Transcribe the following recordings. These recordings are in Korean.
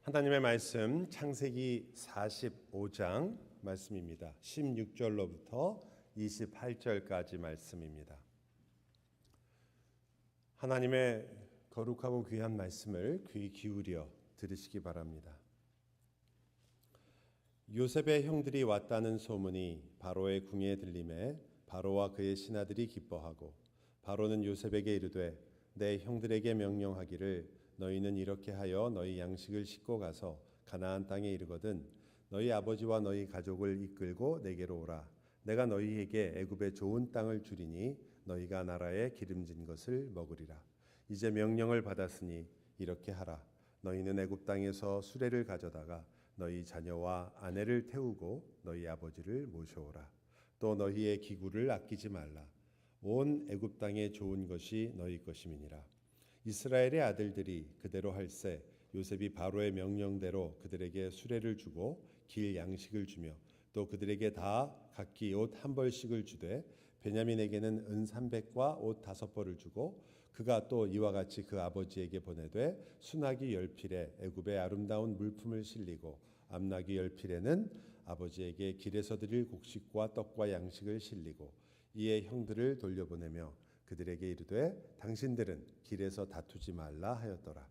하나님의 말씀 창세기 45장 말씀입니다. 16절로부터 28절까지 말씀입니다. 하나님의 거룩하고 귀한 말씀을 귀 기울여 들으시기 바랍니다. 요셉의 형들이 왔다는 소문이 바로의 궁에 들림에 바로와 그의 신하들이 기뻐하고 바로는 요셉에게 이르되 내 형들에게 명령하기를 너희는 이렇게 하여 너희 양식을 싣고 가서 가나안 땅에 이르거든 너희 아버지와 너희 가족을 이끌고 내게로 오라. 내가 너희에게 애굽의 좋은 땅을 주리니 너희가 나라에 기름진 것을 먹으리라. 이제 명령을 받았으니 이렇게 하라. 너희는 애굽 땅에서 수레를 가져다가 너희 자녀와 아내를 태우고 너희 아버지를 모셔오라. 또 너희의 기구를 아끼지 말라. 온 애굽 땅에 좋은 것이 너희 것임이니라. 이스라엘의 아들들이 그대로 할세 요셉이 바로의 명령대로 그들에게 수레를 주고 길 양식을 주며 또 그들에게 다 각기 옷 한 벌씩을 주되 베냐민에게는 은 300과 옷 5벌을 주고 그가 또 이와 같이 그 아버지에게 보내되 순하기 10필에 애굽의 아름다운 물품을 실리고 암나귀 10필에는 아버지에게 길에서 드릴 곡식과 떡과 양식을 실리고 이에 형들을 돌려보내며 그들에게 이르되 당신들은 길에서 다투지 말라 하였더라.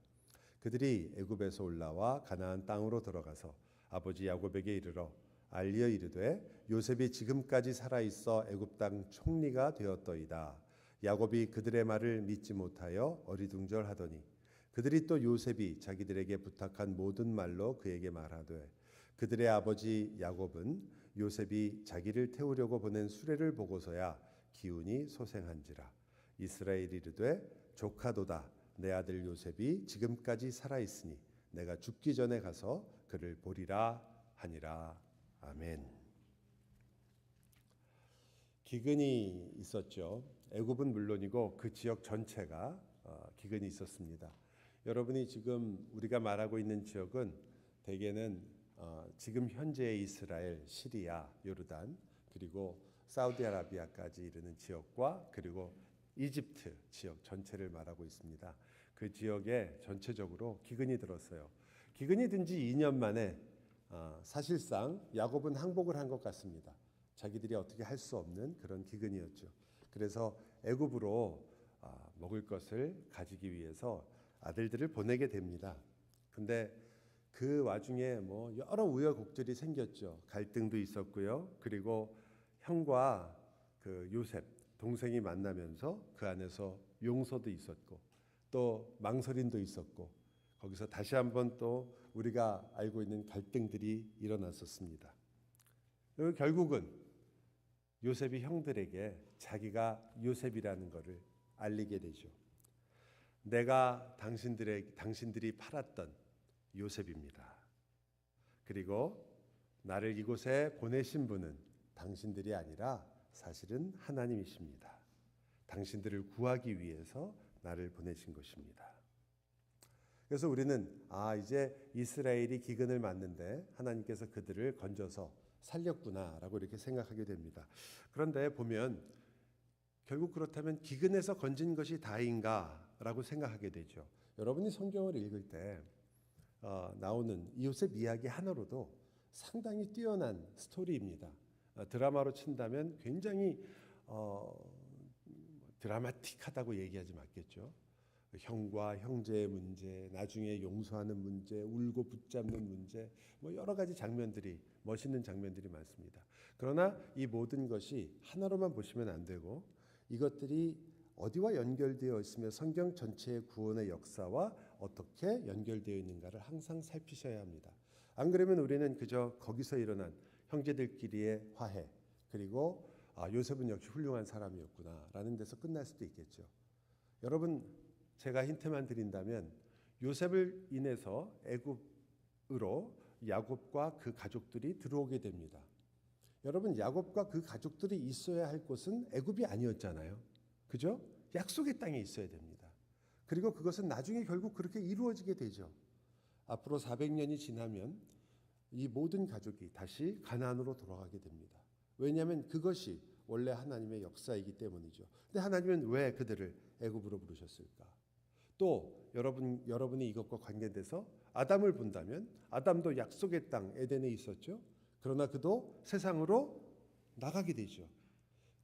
그들이 애굽에서 올라와 가나안 땅으로 들어가서 아버지 야곱에게 이르러 알리어 이르되 요셉이 지금까지 살아 있어 애굽 땅 총리가 되었더이다. 야곱이 그들의 말을 믿지 못하여 어리둥절하더니 그들이 또 요셉이 자기들에게 부탁한 모든 말로 그에게 말하되 그들의 아버지 야곱은 요셉이 자기를 태우려고 보낸 수레를 보고서야 기운이 소생한지라. 이스라엘이 이르되 조카도다. 내 아들 요셉이 지금까지 살아있으니 내가 죽기 전에 가서 그를 보리라 하니라. 아멘. 기근이 있었죠. 애굽은 물론이고 그 지역 전체가 기근이 있었습니다. 여러분이 지금 우리가 말하고 있는 지역은 대개는 지금 현재의 이스라엘, 시리아, 요르단 그리고 사우디아라비아까지 이르는 지역과 그리고 이집트 지역 전체를 말하고 있습니다. 그 지역에 전체적으로 기근이 들었어요. 기근이 든 지 2년 만에 사실상 야곱은 항복을 한 것 같습니다. 자기들이 어떻게 할 수 없는 그런 기근이었죠. 그래서 애굽으로 먹을 것을 가지기 위해서 아들들을 보내게 됩니다. 근데 그 와중에 뭐 여러 우여곡절이 생겼죠. 갈등도 있었고요. 그리고 형과 그 요셉 동생이 만나면서 그 안에서 용서도 있었고 또 망설임도 있었고 거기서 다시 한번 또 우리가 알고 있는 갈등들이 일어났었습니다. 그리고 결국은 요셉이 형들에게 자기가 요셉이라는 것을 알리게 되죠. 내가 당신들이 팔았던 요셉입니다. 그리고 나를 이곳에 보내신 분은 당신들이 아니라 사실은 하나님이십니다. 당신들을 구하기 위해서 나를 보내신 것입니다. 그래서 우리는 이제 이스라엘이 기근을 맞는데 하나님께서 그들을 건져서 살렸구나라고 이렇게 생각하게 됩니다. 그런데 보면 결국 그렇다면 기근에서 건진 것이 다인가라고 생각하게 되죠. 여러분이 성경을 읽을 때 나오는 요셉 이야기 하나로도 상당히 뛰어난 스토리입니다. 드라마로 친다면 굉장히 드라마틱하다고 얘기하지 맞겠죠. 형과 형제의 문제, 나중에 용서하는 문제, 울고 붙잡는 문제, 뭐 여러 가지 장면들이 멋있는 장면들이 많습니다. 그러나 이 모든 것이 하나로만 보시면 안 되고 이것들이 어디와 연결되어 있으며 성경 전체의 구원의 역사와 어떻게 연결되어 있는가를 항상 살피셔야 합니다. 안 그러면 우리는 그저 거기서 일어난 형제들끼리의 화해 그리고 요셉은 역시 훌륭한 사람이었구나라는 데서 끝날 수도 있겠죠. 여러분 제가 힌트만 드린다면 요셉을 인해서 애굽으로 야곱과 그 가족들이 들어오게 됩니다. 여러분 야곱과 그 가족들이 있어야 할 곳은 애굽이 아니었잖아요. 그죠? 약속의 땅에 있어야 됩니다. 그리고 그것은 나중에 결국 그렇게 이루어지게 되죠. 앞으로 400년이 지나면 이 모든 가족이 다시 가나안으로 돌아가게 됩니다. 왜냐하면 그것이 원래 하나님의 역사이기 때문이죠. 근데 하나님은 왜 그들을 애굽으로 부르셨을까? 또 여러분이 이것과 관계돼서 아담을 본다면 아담도 약속의 땅 에덴에 있었죠. 그러나 그도 세상으로 나가게 되죠.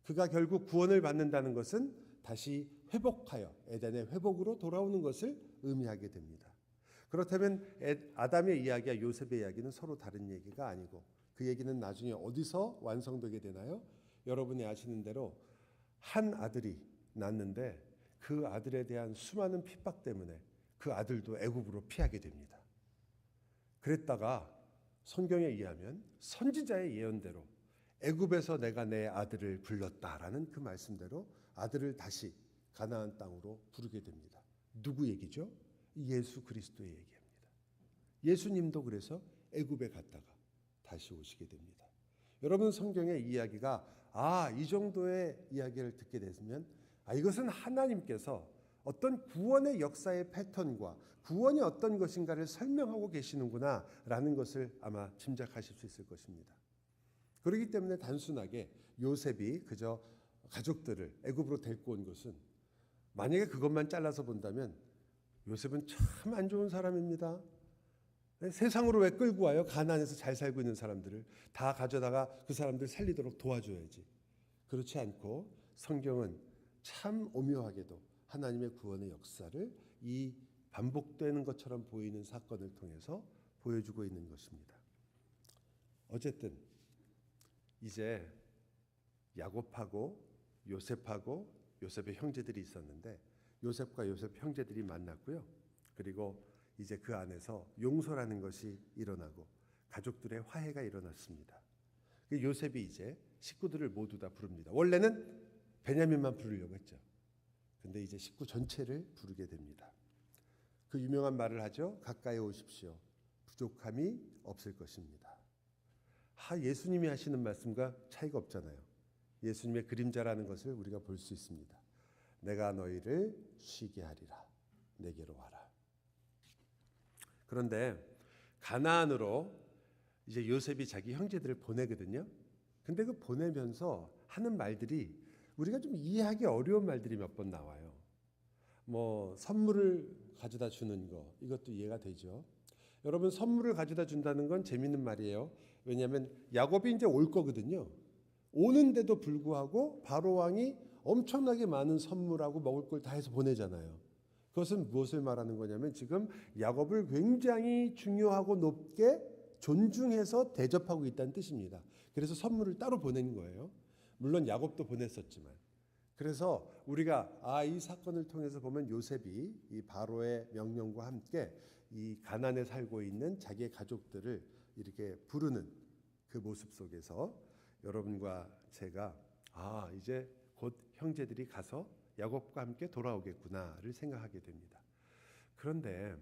그가 결국 구원을 받는다는 것은 다시 회복하여 에덴의 회복으로 돌아오는 것을 의미하게 됩니다. 그렇다면 아담의 이야기와 요셉의 이야기는 서로 다른 얘기가 아니고 그 얘기는 나중에 어디서 완성되게 되나요? 여러분이 아시는 대로 한 아들이 낳는데 그 아들에 대한 수많은 핍박 때문에 그 아들도 애굽으로 피하게 됩니다. 그랬다가 성경에 의하면 선지자의 예언대로 애굽에서 내가 내 아들을 불렀다라는 그 말씀대로 아들을 다시 가나안 땅으로 부르게 됩니다. 누구 얘기죠? 예수 그리스도의 얘기입니다. 예수님도 그래서 애굽에 갔다가 다시 오시게 됩니다. 여러분 성경의 이야기가 이 정도의 이야기를 듣게 되면 이것은 하나님께서 어떤 구원의 역사의 패턴과 구원이 어떤 것인가를 설명하고 계시는구나라는 것을 아마 짐작하실 수 있을 것입니다. 그렇기 때문에 단순하게 요셉이 그저 가족들을 애굽으로 데리고 온 것은 만약에 그것만 잘라서 본다면 요셉은 참 안 좋은 사람입니다. 세상으로 왜 끌고 와요? 가나안에서 잘 살고 있는 사람들을 다 가져다가 그 사람들 살리도록 도와줘야지. 그렇지 않고 성경은 참 오묘하게도 하나님의 구원의 역사를 이 반복되는 것처럼 보이는 사건을 통해서 보여주고 있는 것입니다. 어쨌든 이제 야곱하고 요셉하고 요셉의 형제들이 있었는데 요셉과 요셉 형제들이 만났고요. 그리고 이제 그 안에서 용서라는 것이 일어나고 가족들의 화해가 일어났습니다. 요셉이 이제 식구들을 모두 다 부릅니다. 원래는 베냐민만 부르려고 했죠. 근데 이제 식구 전체를 부르게 됩니다. 그 유명한 말을 하죠. 가까이 오십시오. 부족함이 없을 것입니다. 예수님이 하시는 말씀과 차이가 없잖아요. 예수님의 그림자라는 것을 우리가 볼 수 있습니다. 내가 너희를 쉬게 하리라. 내게로 와라. 그런데 가나안으로 이제 요셉이 자기 형제들을 보내거든요. 근데 그 보내면서 하는 말들이 우리가 좀 이해하기 어려운 말들이 몇 번 나와요. 선물을 가져다 주는 거 이것도 이해가 되죠. 여러분 선물을 가져다 준다는 건 재밌는 말이에요. 왜냐하면 야곱이 이제 올 거거든요. 오는데도 불구하고 바로 왕이 엄청나게 많은 선물하고 먹을 걸 다 해서 보내잖아요. 그것은 무엇을 말하는 거냐면 지금 야곱을 굉장히 중요하고 높게 존중해서 대접하고 있다는 뜻입니다. 그래서 선물을 따로 보낸 거예요. 물론 야곱도 보냈었지만. 그래서 우리가 이 사건을 통해서 보면 요셉이 이 바로의 명령과 함께 이 가나안에 살고 있는 자기의 가족들을 이렇게 부르는 그 모습 속에서 여러분과 제가 이제 곧 형제들이 가서 야곱과 함께 돌아오겠구나를 생각하게 됩니다. 그런데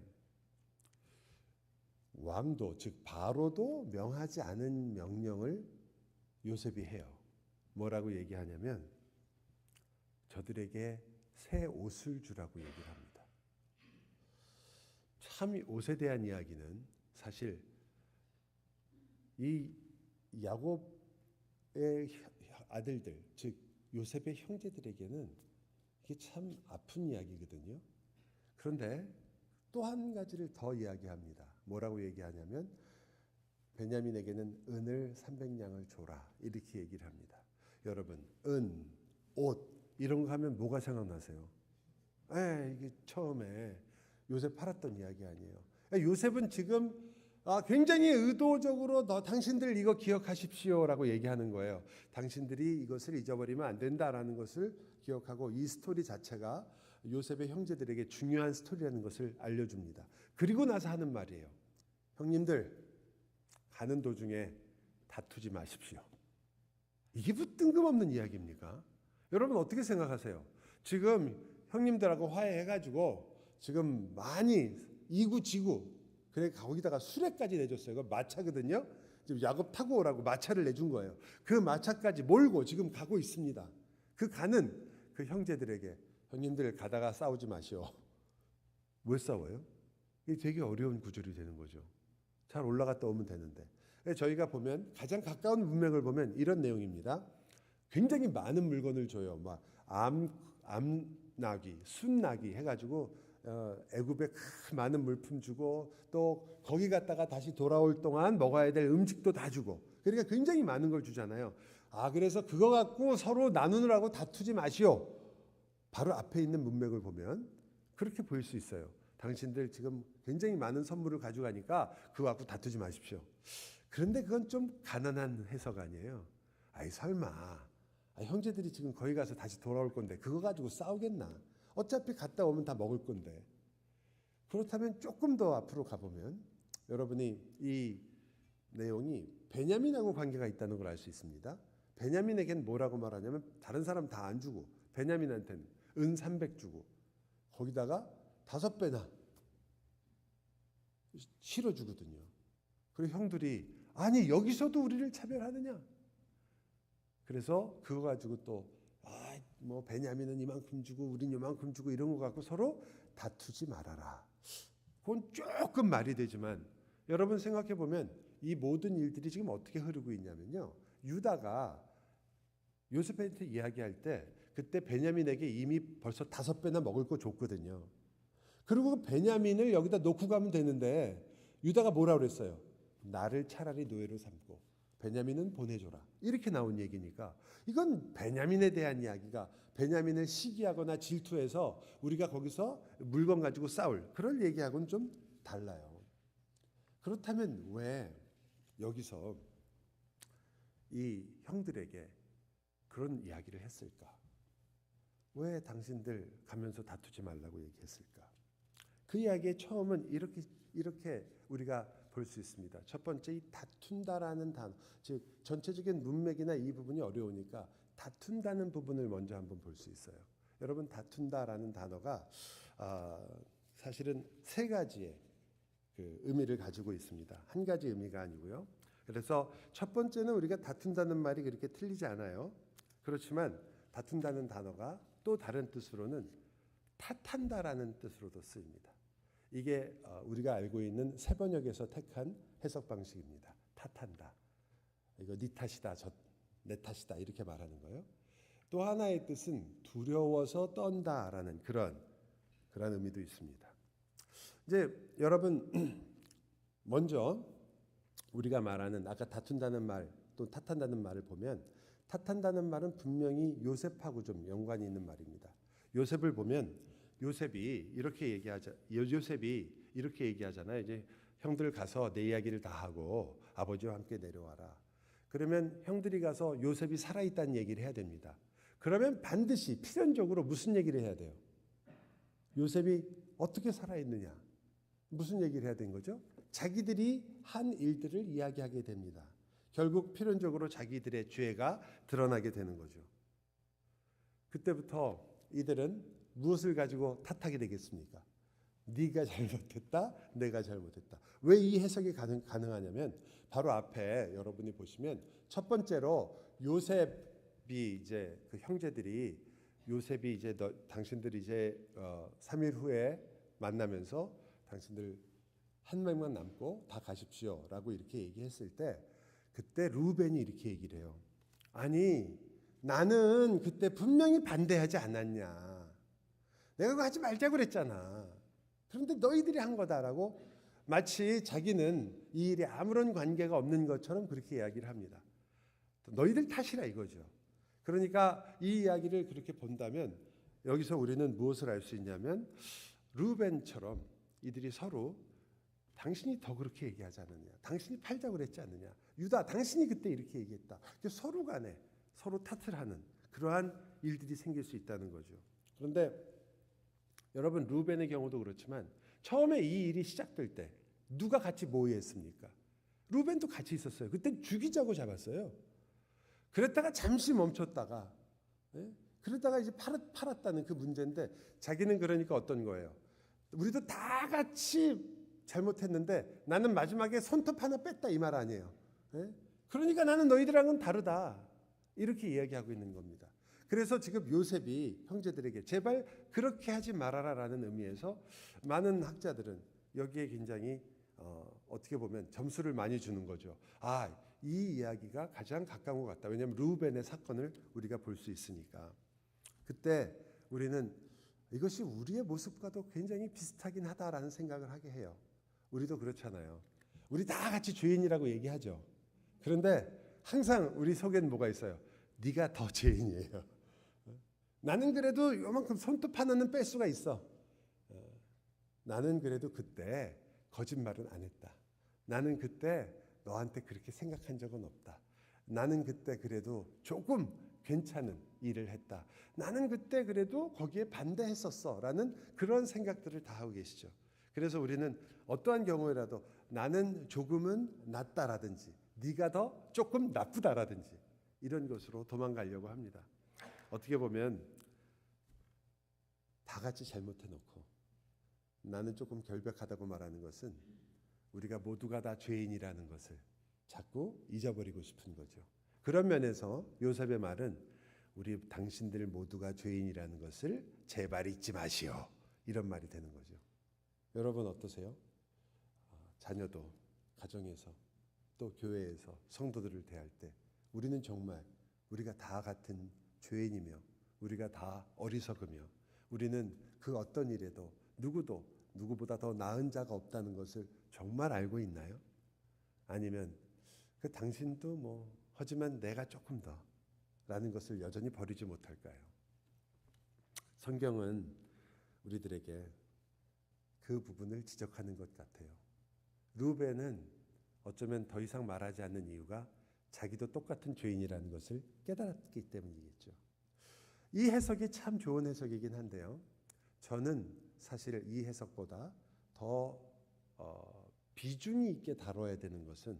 왕도 즉 바로도 명하지 않은 명령을 요셉이 해요. 뭐라고 얘기하냐면 저들에게 새 옷을 주라고 얘기를 합니다. 참 옷에 대한 이야기는 사실 이 야곱의 아들들 즉 요셉의 형제들에게는 이게 참 아픈 이야기거든요. 그런데 또 한 가지를 더 이야기합니다. 뭐라고 얘기하냐면 베냐민에게는 은을 300냥을 줘라 이렇게 얘기를 합니다. 여러분 은, 옷 이런 거 하면 뭐가 생각나세요? 이게 처음에 요셉 팔았던 이야기 아니에요. 요셉은 지금 굉장히 의도적으로 당신들 이거 기억하십시오라고 얘기하는 거예요. 당신들이 이것을 잊어버리면 안 된다라는 것을 기억하고 이 스토리 자체가 요셉의 형제들에게 중요한 스토리라는 것을 알려줍니다. 그리고 나서 하는 말이에요. 형님들 가는 도중에 다투지 마십시오. 이게 뭐 뜬금없는 이야기입니까? 여러분 어떻게 생각하세요? 지금 형님들하고 화해해가지고 지금 많이 이구지구 그래 거기다가 수레까지 내줬어요. 이거 마차거든요. 지금 야곱 타고 오라고 마차를 내준 거예요. 그 마차까지 몰고 지금 가고 있습니다. 그 가는 그 형제들에게 형님들 가다가 싸우지 마시오. 왜 싸워요? 이게 되게 어려운 구절이 되는 거죠. 잘 올라갔다 오면 되는데. 저희가 보면 가장 가까운 문맥을 보면 이런 내용입니다. 굉장히 많은 물건을 줘요. 암나귀, 순나귀 해가지고 애굽에 큰 많은 물품 주고 또 거기 갔다가 다시 돌아올 동안 먹어야 될 음식도 다 주고 그러니까 굉장히 많은 걸 주잖아요. 그래서 그거 갖고 서로 나누느라고 다투지 마시오. 바로 앞에 있는 문맥을 보면 그렇게 보일 수 있어요. 당신들 지금 굉장히 많은 선물을 가져가니까 그거 갖고 다투지 마십시오. 그런데 그건 좀 가난한 해석 아니에요. 설마 형제들이 지금 거기 가서 다시 돌아올 건데 그거 가지고 싸우겠나? 어차피 갔다 오면 다 먹을 건데. 그렇다면 조금 더 앞으로 가보면 여러분이 이 내용이 베냐민하고 관계가 있다는 걸 알 수 있습니다. 베냐민에겐 뭐라고 말하냐면 다른 사람 다 안 주고 베냐민한테는 은 300 주고 거기다가 5배나 실어 주거든요. 그리고 형들이 아니 여기서도 우리를 차별하느냐? 그래서 그거 가지고 또 뭐 베냐민은 이만큼 주고 우린 이만큼 주고 이런 거 갖고 서로 다투지 말아라. 그건 조금 말이 되지만 여러분 생각해 보면 이 모든 일들이 지금 어떻게 흐르고 있냐면요. 유다가 요셉한테 이야기할 때 그때 베냐민에게 이미 벌써 5배나 먹을 거 줬거든요. 그리고 베냐민을 여기다 놓고 가면 되는데 유다가 뭐라 그랬어요? 나를 차라리 노예로 삼고 베냐민은 보내줘라. 이렇게 나온 얘기니까 이건 베냐민에 대한 이야기가 베냐민을 시기하거나 질투해서 우리가 거기서 물건 가지고 싸울 그럴 얘기하고는 좀 달라요. 그렇다면 왜 여기서 이 형들에게 그런 이야기를 했을까? 왜 당신들 가면서 다투지 말라고 얘기했을까? 그 이야기의 처음은 이렇게 우리가 볼 수 있습니다. 첫 번째 이 다툰다라는 단어, 즉 전체적인 문맥이나 이 부분이 어려우니까 다툰다는 부분을 먼저 한번 볼 수 있어요. 여러분 다툰다라는 단어가 사실은 3가지의 그 의미를 가지고 있습니다. 한 가지 의미가 아니고요. 그래서 첫 번째는 우리가 다툰다는 말이 그렇게 틀리지 않아요. 그렇지만 다툰다는 단어가 또 다른 뜻으로는 탓한다라는 뜻으로도 쓰입니다. 이게 우리가 알고 있는 세번역에서 택한 해석 방식입니다. 탓한다. 이거 네 탓이다, 내 탓이다 이렇게 말하는 거예요. 또 하나의 뜻은 두려워서 떤다라는 그런 의미도 있습니다. 이제 여러분 먼저 우리가 말하는 아까 다툰다는 말 또 탓한다는 말을 보면 탓한다는 말은 분명히 요셉하고 좀 연관이 있는 말입니다. 요셉을 보면 요셉이 이렇게 얘기하잖아요. 이제 형들 가서 내 이야기를 다 하고 아버지와 함께 내려와라. 그러면 형들이 가서 요셉이 살아있다는 얘기를 해야 됩니다. 그러면 반드시 필연적으로 무슨 얘기를 해야 돼요? 요셉이 어떻게 살아있느냐? 무슨 얘기를 해야 되는 거죠? 자기들이 한 일들을 이야기하게 됩니다. 결국 필연적으로 자기들의 죄가 드러나게 되는 거죠. 그때부터 이들은 무엇을 가지고 탓하게 되겠습니까? 네가 잘못했다, 내가 잘못했다. 왜 이 해석이 가능하냐면 바로 앞에 여러분이 보시면 첫 번째로 요셉이 이제 그 형제들이 요셉이 이제 당신들이 이제 3일 후에 만나면서 당신들 한 명만 남고 다 가십시오라고 이렇게 얘기했을 때 그때 루벤이 이렇게 얘기를 해요. 아니 나는 그때 분명히 반대하지 않았냐. 내가 그거 하지 말자고 그랬잖아. 그런데 너희들이 한 거다라고 마치 자기는 이 일에 아무런 관계가 없는 것처럼 그렇게 이야기를 합니다. 너희들 탓이라 이거죠. 그러니까 이 이야기를 그렇게 본다면 여기서 우리는 무엇을 알 수 있냐면 루벤처럼 이들이 서로 당신이 더 그렇게 얘기하지 않느냐. 당신이 팔자고 그랬지 않느냐. 유다 당신이 그때 이렇게 얘기했다. 서로 간에 서로 탓을 하는 그러한 일들이 생길 수 있다는 거죠. 그런데 여러분 루벤의 경우도 그렇지만 처음에 이 일이 시작될 때 누가 같이 모의했습니까? 루벤도 같이 있었어요. 그때 죽이자고 잡았어요. 그랬다가 잠시 멈췄다가 그러다가 이제 팔았다는 그 문제인데 자기는 그러니까 어떤 거예요? 우리도 다 같이 잘못했는데 나는 마지막에 손톱 하나 뺐다 이 말 아니에요. 그러니까 나는 너희들하고는 다르다. 이렇게 이야기하고 있는 겁니다. 그래서 지금 요셉이 형제들에게 제발 그렇게 하지 말아라라는 의미에서 많은 학자들은 여기에 굉장히 어떻게 보면 점수를 많이 주는 거죠. 이 이야기가 가장 가까운 것 같다. 왜냐하면 루벤의 사건을 우리가 볼 수 있으니까. 그때 우리는 이것이 우리의 모습과도 굉장히 비슷하긴 하다라는 생각을 하게 해요. 우리도 그렇잖아요. 우리 다 같이 죄인이라고 얘기하죠. 그런데 항상 우리 속에는 뭐가 있어요? 네가 더 죄인이에요. 나는 그래도 요만큼 손톱 하나는 뺄 수가 있어. 나는 그래도 그때 거짓말은 안 했다. 나는 그때 너한테 그렇게 생각한 적은 없다. 나는 그때 그래도 조금 괜찮은 일을 했다. 나는 그때 그래도 거기에 반대했었어 라는 그런 생각들을 다 하고 계시죠. 그래서 우리는 어떠한 경우에라도 나는 조금은 낫다라든지 네가 더 조금 나쁘다라든지 이런 것으로 도망가려고 합니다. 어떻게 보면 다 같이 잘못해놓고 나는 조금 결백하다고 말하는 것은 우리가 모두가 다 죄인이라는 것을 자꾸 잊어버리고 싶은 거죠. 그런 면에서 요셉의 말은 우리 당신들 모두가 죄인이라는 것을 제발 잊지 마시오. 이런 말이 되는 거죠. 여러분 어떠세요? 자녀도 가정에서 또 교회에서 성도들을 대할 때 우리는 정말 우리가 다 같은 죄인이며 우리가 다 어리석으며 우리는 그 어떤 일에도 누구도 누구보다 더 나은 자가 없다는 것을 정말 알고 있나요? 아니면 그 당신도 뭐 하지만 내가 조금 더 라는 것을 여전히 버리지 못할까요? 성경은 우리들에게 그 부분을 지적하는 것 같아요. 르우벤은 어쩌면 더 이상 말하지 않는 이유가 자기도 똑같은 죄인이라는 것을 깨달았기 때문이겠죠. 이 해석이 참 좋은 해석이긴 한데요. 저는 사실 이 해석보다 더 비중이 있게 다뤄야 되는 것은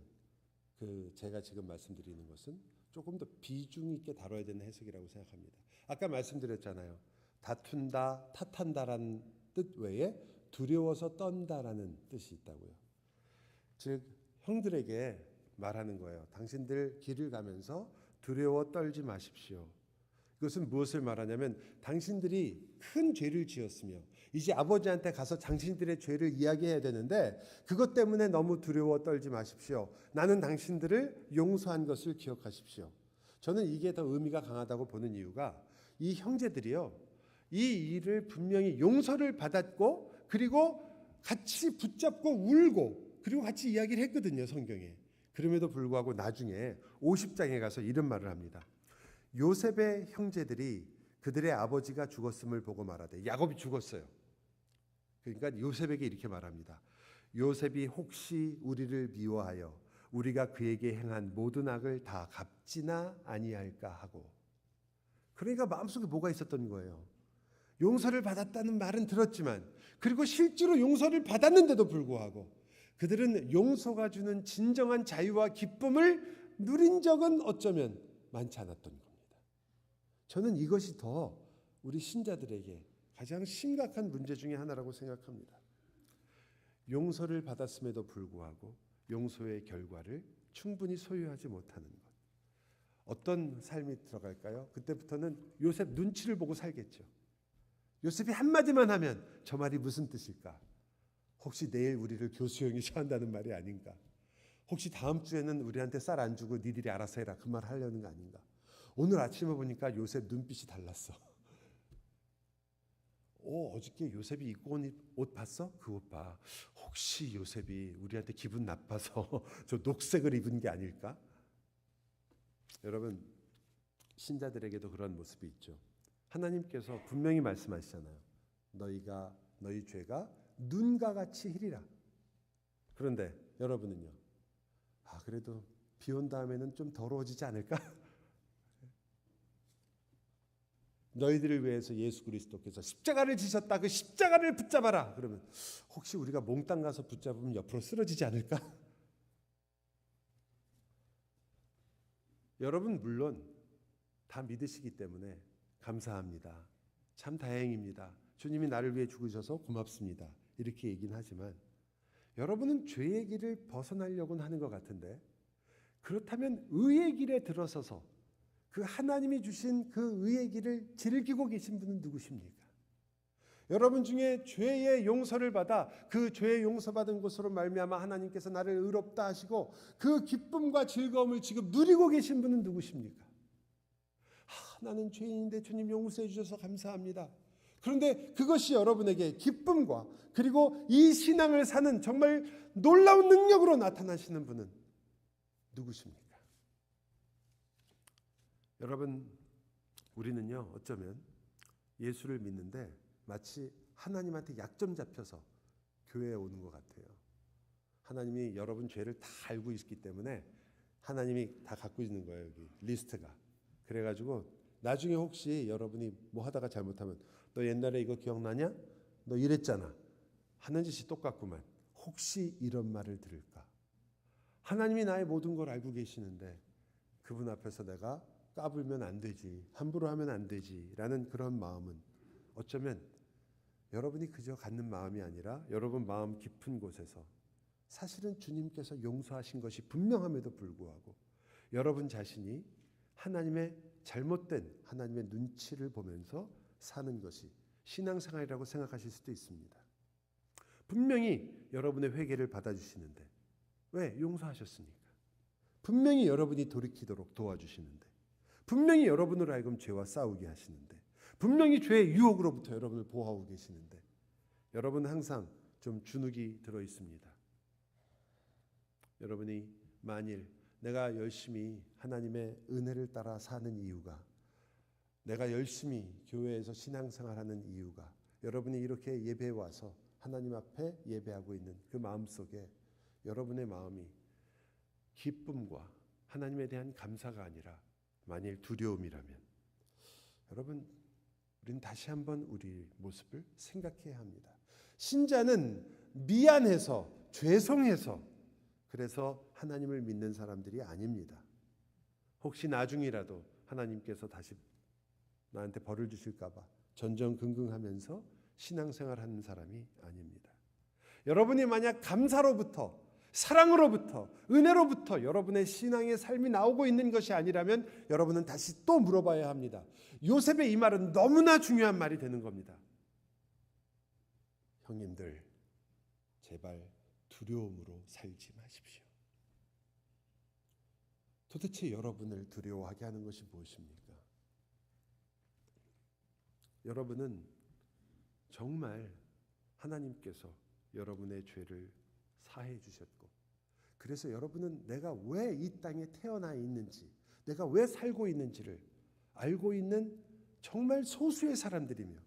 제가 지금 말씀드리는 것은 조금 더 비중 있게 다뤄야 되는 해석이라고 생각합니다. 아까 말씀드렸잖아요. 다툰다, 탓한다라는 뜻 외에 두려워서 떤다라는 뜻이 있다고요. 즉 형들에게 말하는 거예요. 당신들 길을 가면서 두려워 떨지 마십시오. 이것은 무엇을 말하냐면 당신들이 큰 죄를 지었으며 이제 아버지한테 가서 당신들의 죄를 이야기해야 되는데 그것 때문에 너무 두려워 떨지 마십시오. 나는 당신들을 용서한 것을 기억하십시오. 저는 이게 더 의미가 강하다고 보는 이유가 이 형제들이요. 이 일을 분명히 용서를 받았고 그리고 같이 붙잡고 울고 그리고 같이 이야기를 했거든요. 성경에. 그럼에도 불구하고 나중에 50장에 가서 이런 말을 합니다. 요셉의 형제들이 그들의 아버지가 죽었음을 보고 말하되 야곱이 죽었어요. 그러니까 요셉에게 이렇게 말합니다. 요셉이 혹시 우리를 미워하여 우리가 그에게 행한 모든 악을 다 갚지나 아니할까 하고. 그러니까 마음속에 뭐가 있었던 거예요. 용서를 받았다는 말은 들었지만 그리고 실제로 용서를 받았는데도 불구하고 그들은 용서가 주는 진정한 자유와 기쁨을 누린 적은 어쩌면 많지 않았던 겁니다. 저는 이것이 더 우리 신자들에게 가장 심각한 문제 중에 하나라고 생각합니다. 용서를 받았음에도 불구하고 용서의 결과를 충분히 소유하지 못하는 것. 어떤 삶이 들어갈까요? 그때부터는 요셉 눈치를 보고 살겠죠. 요셉이 한마디만 하면 저 말이 무슨 뜻일까? 혹시 내일 우리를 교수형이 처한다는 말이 아닌가? 혹시 다음 주에는 우리한테 쌀 안 주고 니들이 알아서 해라 그 말 하려는 거 아닌가? 오늘 아침에 보니까 요셉 눈빛이 달랐어. 어저께 요셉이 입고 온 옷 봤어? 그 옷 봐. 혹시 요셉이 우리한테 기분 나빠서 저 녹색을 입은 게 아닐까? 여러분 신자들에게도 그런 모습이 있죠. 하나님께서 분명히 말씀하시잖아요. 너희 죄가 눈과 같이 희리라. 그런데 여러분은요. 그래도 비 온 다음에는 좀 더러워지지 않을까? 너희들을 위해서 예수 그리스도께서 십자가를 지셨다. 그 십자가를 붙잡아라. 그러면 혹시 우리가 몽땅 가서 붙잡으면 옆으로 쓰러지지 않을까? 여러분 물론 다 믿으시기 때문에 감사합니다. 참 다행입니다. 주님이 나를 위해 죽으셔서 고맙습니다. 이렇게 얘기는 하지만 여러분은 죄의 길을 벗어나려고는 하는 것 같은데 그렇다면 의의 길에 들어서서 그 하나님이 주신 그 의의 길을 즐기고 계신 분은 누구십니까? 여러분 중에 죄의 용서를 받아 그 죄의 용서받은 것으로 말미암아 하나님께서 나를 의롭다 하시고 그 기쁨과 즐거움을 지금 누리고 계신 분은 누구십니까? 나는 죄인인데 주님 용서해 주셔서 감사합니다. 그런데 그것이 여러분에게 기쁨과 그리고 이 신앙을 사는 정말 놀라운 능력으로 나타나시는 분은 누구십니까? 여러분, 우리는요, 어쩌면 예수를 믿는데 마치 하나님한테 약점 잡혀서 교회에 오는 것 같아요. 하나님이 여러분 죄를 다 알고 있기 때문에 하나님이 다 갖고 있는 거예요. 여기 리스트가. 그래가지고 나중에 혹시 여러분이 뭐 하다가 잘못하면 너 옛날에 이거 기억나냐? 너 이랬잖아. 하는 짓이 똑같구만. 혹시 이런 말을 들을까? 하나님이 나의 모든 걸 알고 계시는데 그분 앞에서 내가 까불면 안 되지, 함부로 하면 안 되지 라는 그런 마음은 어쩌면 여러분이 그저 갖는 마음이 아니라 여러분 마음 깊은 곳에서 사실은 주님께서 용서하신 것이 분명함에도 불구하고 여러분 자신이 하나님의 잘못된 하나님의 눈치를 보면서 사는 것이 신앙생활이라고 생각하실 수도 있습니다. 분명히 여러분의 회개를 받아주시는데 왜? 용서하셨으니까. 분명히 여러분이 돌이키도록 도와주시는데 분명히 여러분으로 하여금 죄와 싸우게 하시는데 분명히 죄의 유혹으로부터 여러분을 보호하고 계시는데 여러분은 항상 좀 주눅이 들어 있습니다. 여러분이 만일 내가 열심히 하나님의 은혜를 따라 사는 이유가 내가 열심히 교회에서 신앙생활하는 이유가 여러분이 이렇게 예배에 와서 하나님 앞에 예배하고 있는 그 마음속에 여러분의 마음이 기쁨과 하나님에 대한 감사가 아니라 만일 두려움이라면 여러분 우리는 다시 한번 우리 모습을 생각해야 합니다. 신자는 미안해서 죄송해서 그래서 하나님을 믿는 사람들이 아닙니다. 혹시 나중이라도 하나님께서 다시 나한테 벌을 주실까 봐 전전긍긍하면서 신앙생활하는 사람이 아닙니다. 여러분이 만약 감사로부터 사랑으로부터 은혜로부터 여러분의 신앙의 삶이 나오고 있는 것이 아니라면 여러분은 다시 또 물어봐야 합니다. 요셉의 이 말은 너무나 중요한 말이 되는 겁니다. 형님들 제발 두려움으로 살지 마십시오. 도대체 여러분을 두려워하게 하는 것이 무엇입니까? 여러분은 정말 하나님께서 여러분의 죄를 사해 주셨고 그래서 여러분은 내가 왜 이 땅에 태어나 있는지 내가 왜 살고 있는지를 알고 있는 정말 소수의 사람들이며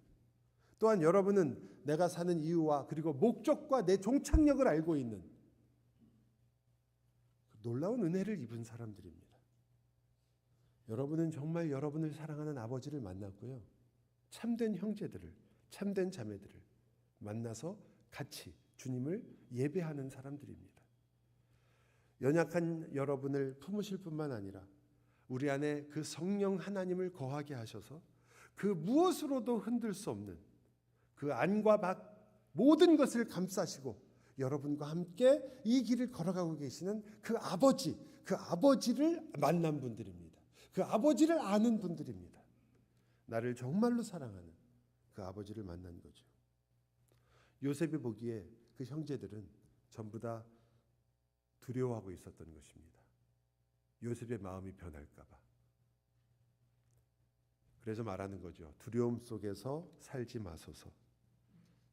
또한 여러분은 내가 사는 이유와 그리고 목적과 내 종착역을 알고 있는 놀라운 은혜를 입은 사람들입니다. 여러분은 정말 여러분을 사랑하는 아버지를 만났고요. 참된 형제들을 참된 자매들을 만나서 같이 주님을 예배하는 사람들입니다. 연약한 여러분을 품으실 뿐만 아니라 우리 안에 그 성령 하나님을 거하게 하셔서 그 무엇으로도 흔들 수 없는 그 안과 밖 모든 것을 감싸시고 여러분과 함께 이 길을 걸어가고 계시는 그 아버지를 만난 분들입니다. 그 아버지를 아는 분들입니다. 나를 정말로 사랑하는 그 아버지를 만난 거죠. 요셉이 보기에 그 형제들은 전부 다 두려워하고 있었던 것입니다. 요셉의 마음이 변할까 봐. 그래서 말하는 거죠. 두려움 속에서 살지 마소서.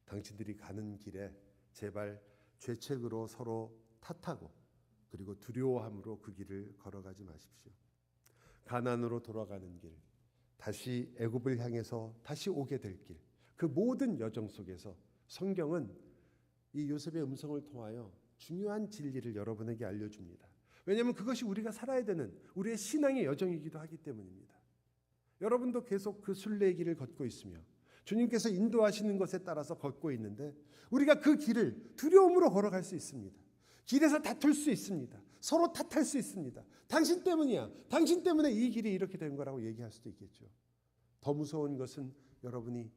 당신들이 가는 길에 제발 죄책으로 서로 탓하고 그리고 두려워함으로 그 길을 걸어가지 마십시오. 가나안으로 돌아가는 길, 다시 애굽을 향해서 다시 오게 될 길, 그 모든 여정 속에서 성경은 이 요셉의 음성을 통하여 중요한 진리를 여러분에게 알려줍니다. 왜냐하면 그것이 우리가 살아야 되는 우리의 신앙의 여정이기도 하기 때문입니다. 여러분도 계속 그 순례의 길을 걷고 있으며 주님께서 인도하시는 것에 따라서 걷고 있는데 우리가 그 길을 두려움으로 걸어갈 수 있습니다. 길에서 다툴 수 있습니다. 서로 탓할 수 있습니다. 당신 때문이야. 당신 때문에 이 길이 이렇게 된 거라고 얘기할 수도 있겠죠. 더 무서운 것은 여러분이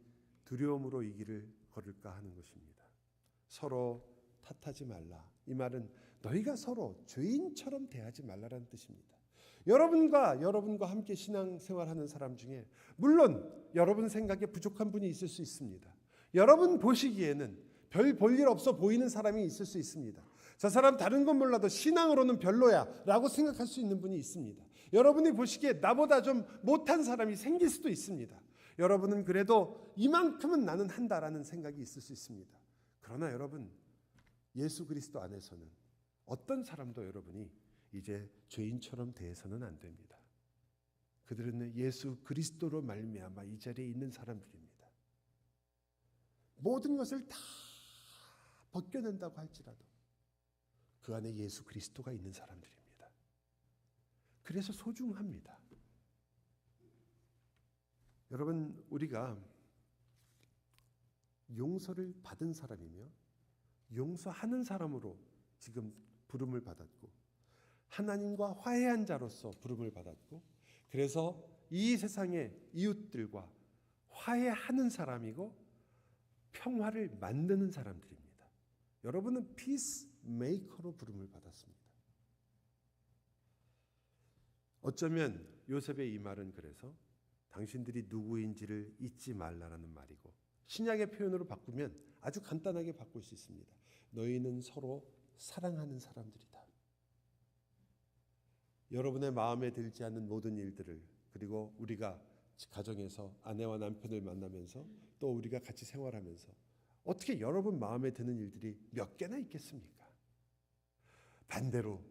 두려움으로 이 길을 걸을까 하는 것입니다. 서로 탓하지 말라. 이 말은 너희가 서로 죄인처럼 대하지 말라라는 뜻입니다. 여러분과 함께 신앙생활하는 사람 중에 물론 여러분 생각에 부족한 분이 있을 수 있습니다. 여러분 보시기에는 별 볼 일 없어 보이는 사람이 있을 수 있습니다. 저 사람 다른 건 몰라도 신앙으로는 별로야 라고 생각할 수 있는 분이 있습니다. 여러분이 보시기에 나보다 좀 못한 사람이 생길 수도 있습니다. 여러분은 그래도 이만큼은 나는 한다라는 생각이 있을 수 있습니다. 그러나 여러분, 예수 그리스도 안에서는 어떤 사람도 여러분이 이제 죄인처럼 대해서는 안 됩니다. 그들은 예수 그리스도로 말미암아 이 자리에 있는 사람들입니다. 모든 것을 다 벗겨낸다고 할지라도 그 안에 예수 그리스도가 있는 사람들입니다. 그래서 소중합니다. 여러분, 우리가 용서를 받은 사람이며 용서하는 사람으로 지금 부름을 받았고 하나님과 화해한 자로서 부름을 받았고 그래서 이 세상의 이웃들과 화해하는 사람이고 평화를 만드는 사람들입니다. 여러분은 피스메이커로 부름을 받았습니다. 어쩌면 요셉의 이 말은 그래서 당신들이 누구인지를 잊지 말라라는 말이고 신약의 표현으로 바꾸면 아주 간단하게 바꿀 수 있습니다. 너희는 서로 사랑하는 사람들이다. 여러분의 마음에 들지 않는 모든 일들을 그리고 우리가 가정에서 아내와 남편을 만나면서 또 우리가 같이 생활하면서 어떻게 여러분 마음에 드는 일들이 몇 개나 있겠습니까? 반대로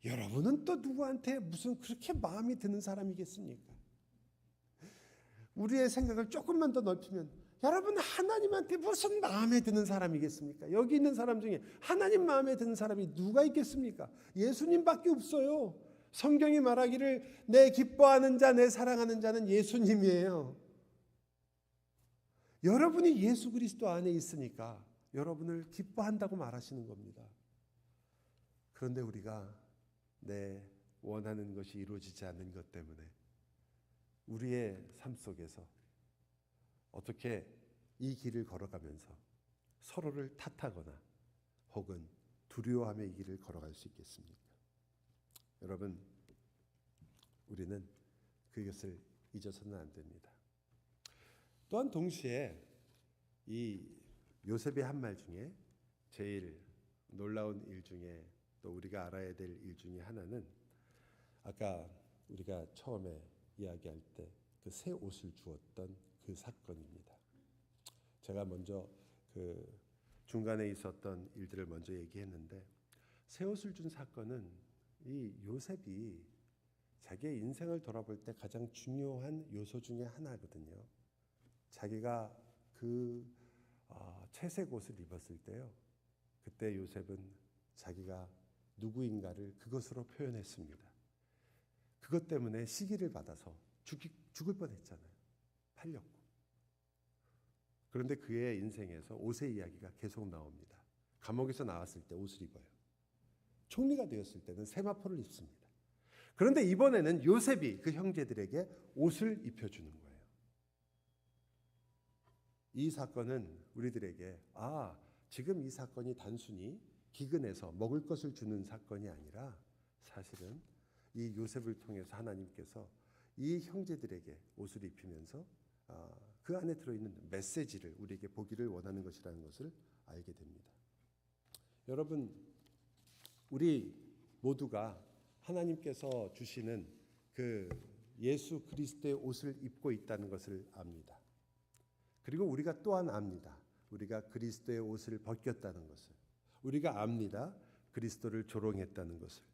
여러분은 또 누구한테 무슨 그렇게 마음이 드는 사람이겠습니까? 우리의 생각을 조금만 더 넓히면 여러분 하나님한테 무슨 마음에 드는 사람이겠습니까? 여기 있는 사람 중에 하나님 마음에 드는 사람이 누가 있겠습니까? 예수님밖에 없어요. 성경이 말하기를 내 기뻐하는 자, 내 사랑하는 자는 예수님이에요. 여러분이 예수 그리스도 안에 있으니까 여러분을 기뻐한다고 말하시는 겁니다. 그런데 우리가 내 원하는 것이 이루어지지 않는 것 때문에 우리의 삶 속에서 어떻게 이 길을 걸어가면서 서로를 탓하거나 혹은 두려워하며 이 길을 걸어갈 수 있겠습니까? 여러분, 우리는 그것을 잊어서는 안 됩니다. 또한 동시에 이 요셉의 한 말 중에 제일 놀라운 일 중에 또 우리가 알아야 될 일 중에 하나는 아까 우리가 처음에 이야기할 때 그 새 옷을 주었던 그 사건입니다. 제가 먼저 그 중간에 있었던 일들을 먼저 얘기했는데 새 옷을 준 사건은 이 요셉이 자기의 인생을 돌아볼 때 가장 중요한 요소 중에 하나거든요. 자기가 그 채색 옷을 입었을 때요. 그때 요셉은 자기가 누구인가를 그것으로 표현했습니다. 그것 때문에 시기를 받아서 죽을 뻔했잖아요. 팔렸고. 그런데 그의 인생에서 옷의 이야기가 계속 나옵니다. 감옥에서 나왔을 때 옷을 입어요. 총리가 되었을 때는 세마포를 입습니다. 그런데 이번에는 요셉이 그 형제들에게 옷을 입혀주는 거예요. 이 사건은 우리들에게 지금 이 사건이 단순히 기근해서 먹을 것을 주는 사건이 아니라 사실은 이 요셉을 통해서 하나님께서 이 형제들에게 옷을 입히면서 그 안에 들어있는 메시지를 우리에게 보기를 원하는 것이라는 것을 알게 됩니다. 여러분, 우리 모두가 하나님께서 주시는 그 예수 그리스도의 옷을 입고 있다는 것을 압니다. 그리고 우리가 또한 압니다. 우리가 그리스도의 옷을 벗겼다는 것을. 우리가 압니다. 그리스도를 조롱했다는 것을.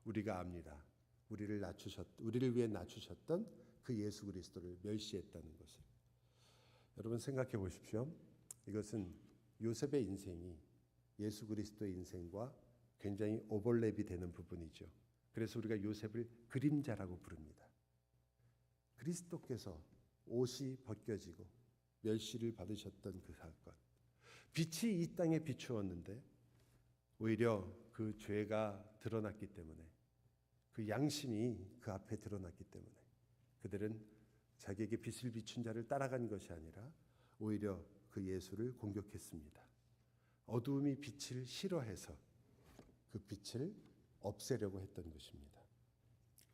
우리가 압니다. 우리를 위해 낮추셨던 그 예수 그리스도를 멸시했다는 것을. 여러분 생각해 보십시오. 이것은 요셉의 인생이 예수 그리스도의 인생과 굉장히 오버랩이 되는 부분이죠. 그래서 우리가 요셉을 그림자라고 부릅니다. 그리스도께서 옷이 벗겨지고 멸시를 받으셨던 그 사건. 빛이 이 땅에 비추었는데 오히려 그 죄가 드러났기 때문에 그 양심이 그 앞에 드러났기 때문에 그들은 자기에게 빛을 비춘 자를 따라간 것이 아니라 오히려 그 예수를 공격했습니다. 어두움이 빛을 싫어해서 그 빛을 없애려고 했던 것입니다.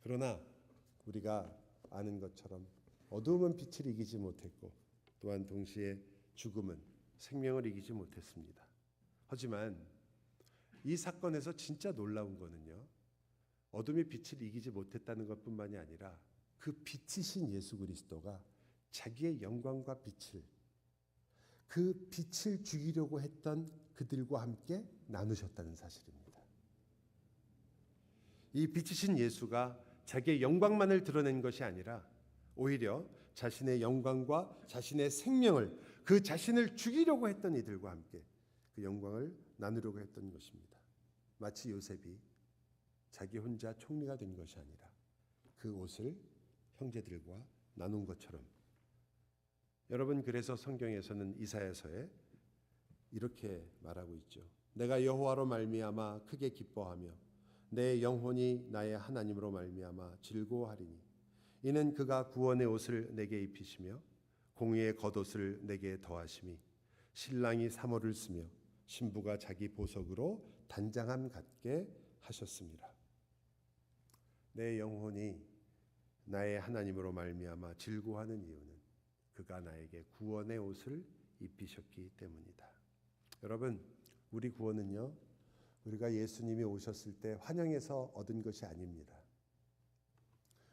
그러나 우리가 아는 것처럼 어두움은 빛을 이기지 못했고 또한 동시에 죽음은 생명을 이기지 못했습니다. 하지만 이 사건에서 진짜 놀라운 거는요. 어둠이 빛을 이기지 못했다는 것뿐만이 아니라 그 빛이신 예수 그리스도가 자기의 영광과 빛을, 그 빛을 죽이려고 했던 그들과 함께 나누셨다는 사실입니다. 이 빛이신 예수가 자기의 영광만을 드러낸 것이 아니라 오히려 자신의 영광과 자신의 생명을, 그 자신을 죽이려고 했던 이들과 함께 그 영광을 나누려고 했던 것입니다. 마치 요셉이 자기 혼자 총리가 된 것이 아니라 그 옷을 형제들과 나눈 것처럼, 여러분, 그래서 성경에서는 이사야서에 이렇게 말하고 있죠. 내가 여호와로 말미암아 크게 기뻐하며 내 영혼이 나의 하나님으로 말미암아 즐거워하리니 이는 그가 구원의 옷을 내게 입히시며 공의의 겉옷을 내게 더하심이 신랑이 사모를 쓰며 신부가 자기 보석으로 단장함 같게 하셨습니다. 내 영혼이 나의 하나님으로 말미암아 즐거워하는 이유는 그가 나에게 구원의 옷을 입히셨기 때문이다. 여러분, 우리 구원은요, 우리가 예수님이 오셨을 때 환영해서 얻은 것이 아닙니다.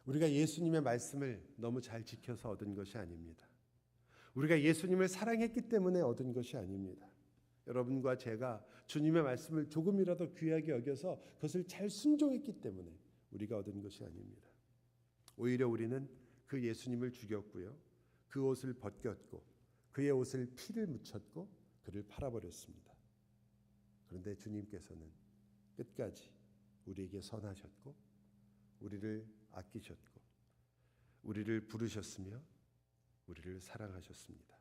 우리가 예수님의 말씀을 너무 잘 지켜서 얻은 것이 아닙니다. 우리가 예수님을 사랑했기 때문에 얻은 것이 아닙니다. 여러분과 제가 주님의 말씀을 조금이라도 귀하게 여겨서 그것을 잘 순종했기 때문에 우리가 얻은 것이 아닙니다. 오히려 우리는 그 예수님을 죽였고요, 그 옷을 벗겼고 그의 옷을 피를 묻혔고 그를 팔아버렸습니다. 그런데 주님께서는 끝까지 우리에게 선하셨고 우리를 아끼셨고 우리를 부르셨으며 우리를 사랑하셨습니다.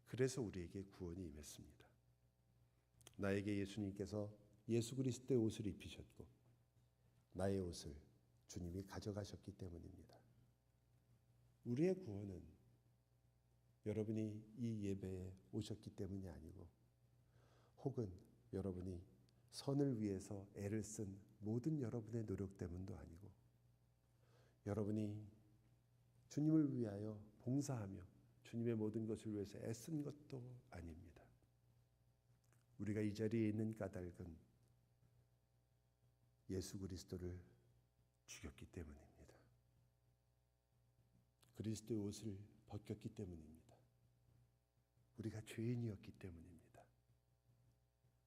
그래서 우리에게 구원이 임했습니다. 나에게 예수님께서 예수 그리스도의 옷을 입히셨고 나의 옷을 주님이 가져가셨기 때문입니다. 우리의 구원은 여러분이 이 예배에 오셨기 때문이 아니고, 혹은 여러분이 선을 위해서 애를 쓴 모든 여러분의 노력 때문도 아니고, 여러분이 주님을 위하여 봉사하며 주님의 모든 것을 위해서 애쓴 것도 아닙니다. 우리가 이 자리에 있는 까닭은 예수 그리스도를 죽였기 때문입니다. 그리스도의 옷을 벗겼기 때문입니다. 우리가 죄인이었기 때문입니다.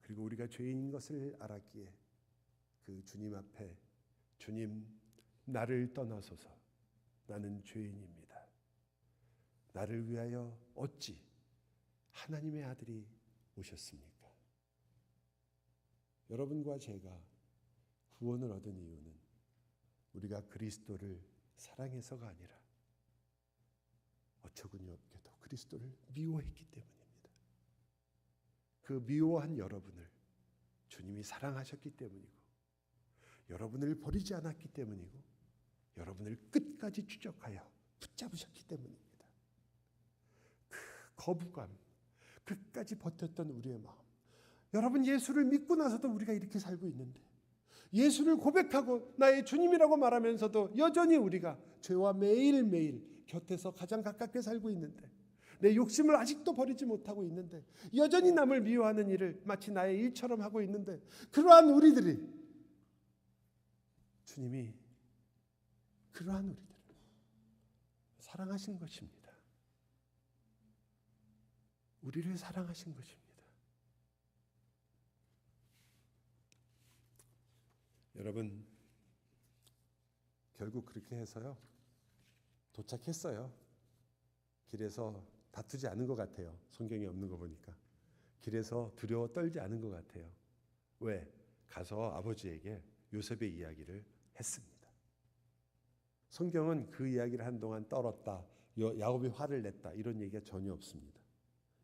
그리고 우리가 죄인인 것을 알았기에 그 주님 앞에, 주님, 나를 떠나소서, 나는 죄인입니다. 나를 위하여 어찌 하나님의 아들이 오셨습니까? 여러분과 제가 구원을 얻은 이유는 우리가 그리스도를 사랑해서가 아니라 어처구니 없게도 그리스도를 미워했기 때문입니다. 그 미워한 여러분을 주님이 사랑하셨기 때문이고, 여러분을 버리지 않았기 때문이고, 여러분을 끝까지 추적하여 붙잡으셨기 때문입니다. 그 거부감, 끝까지 버텼던 우리의 마음. 여러분, 예수를 믿고 나서도 우리가 이렇게 살고 있는데, 예수를 고백하고 나의 주님이라고 말하면서도 여전히 우리가 죄와 매일매일 곁에서 가장 가깝게 살고 있는데, 내 욕심을 아직도 버리지 못하고 있는데, 여전히 남을 미워하는 일을 마치 나의 일처럼 하고 있는데, 그러한 우리들이, 주님이 그러한 우리들을 사랑하신 것입니다. 우리를 사랑하신 것입니다. 여러분, 결국 그렇게 해서요, 도착했어요. 길에서 다투지 않은 것 같아요. 성경에 없는 거 보니까. 길에서 두려워 떨지 않은 것 같아요. 왜? 가서 아버지에게 요셉의 이야기를 했습니다. 성경은 그 이야기를 한동안 떨었다, 야곱이 화를 냈다, 이런 얘기가 전혀 없습니다.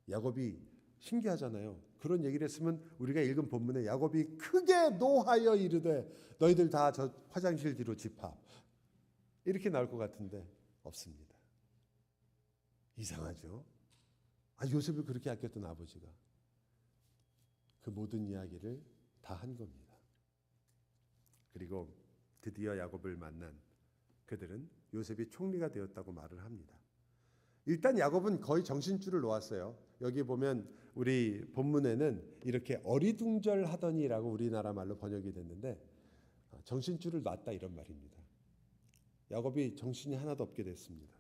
야곱이 신기하잖아요. 그런 얘기를 했으면 우리가 읽은 본문에 야곱이 크게 노하여 이르되 너희들 다 저 화장실 뒤로 집합, 이렇게 나올 것 같은데 없습니다. 이상하죠? 요셉을 그렇게 아꼈던 아버지가 그 모든 이야기를 다 한 겁니다. 그리고 드디어 야곱을 만난 그들은 요셉이 총리가 되었다고 말을 합니다. 일단 야곱은 거의 정신줄을 놓았어요. 여기 보면 우리 본문에는 이렇게 어리둥절하더니라고 우리나라 말로 번역이 됐는데, 정신줄을 놨다 이런 말입니다. 야곱이 정신이 하나도 없게 됐습니다.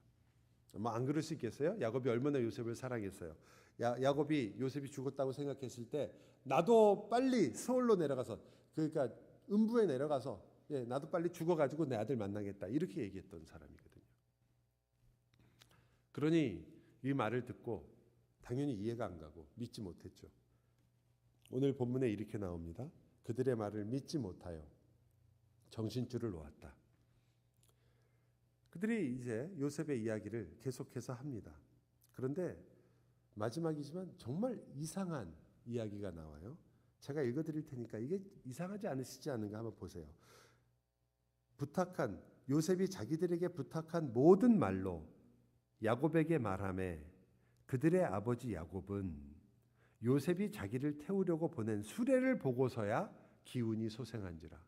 뭐 안 그럴 수 있겠어요? 야곱이 얼마나 요셉을 사랑했어요. 야곱이 요셉이 죽었다고 생각했을 때 나도 빨리 서울로 내려가서, 그러니까 음부에 내려가서 나도 빨리 죽어가지고 내 아들 만나겠다, 이렇게 얘기했던 사람이거든요. 그러니 이 말을 듣고 당연히 이해가 안 가고 믿지 못했죠. 오늘 본문에 이렇게 나옵니다. 그들의 말을 믿지 못하여 정신줄을 놓았다. 그들이 이제 요셉의 이야기를 계속해서 합니다. 그런데 마지막이지만 정말 이상한 이야기가 나와요. 제가 읽어드릴 테니까 이게 이상하지 않으시지 않은가 한번 보세요. 요셉이 자기들에게 부탁한 모든 말로 야곱에게 말하매 그들의 아버지 야곱은 요셉이 자기를 태우려고 보낸 수레를 보고서야 기운이 소생한지라.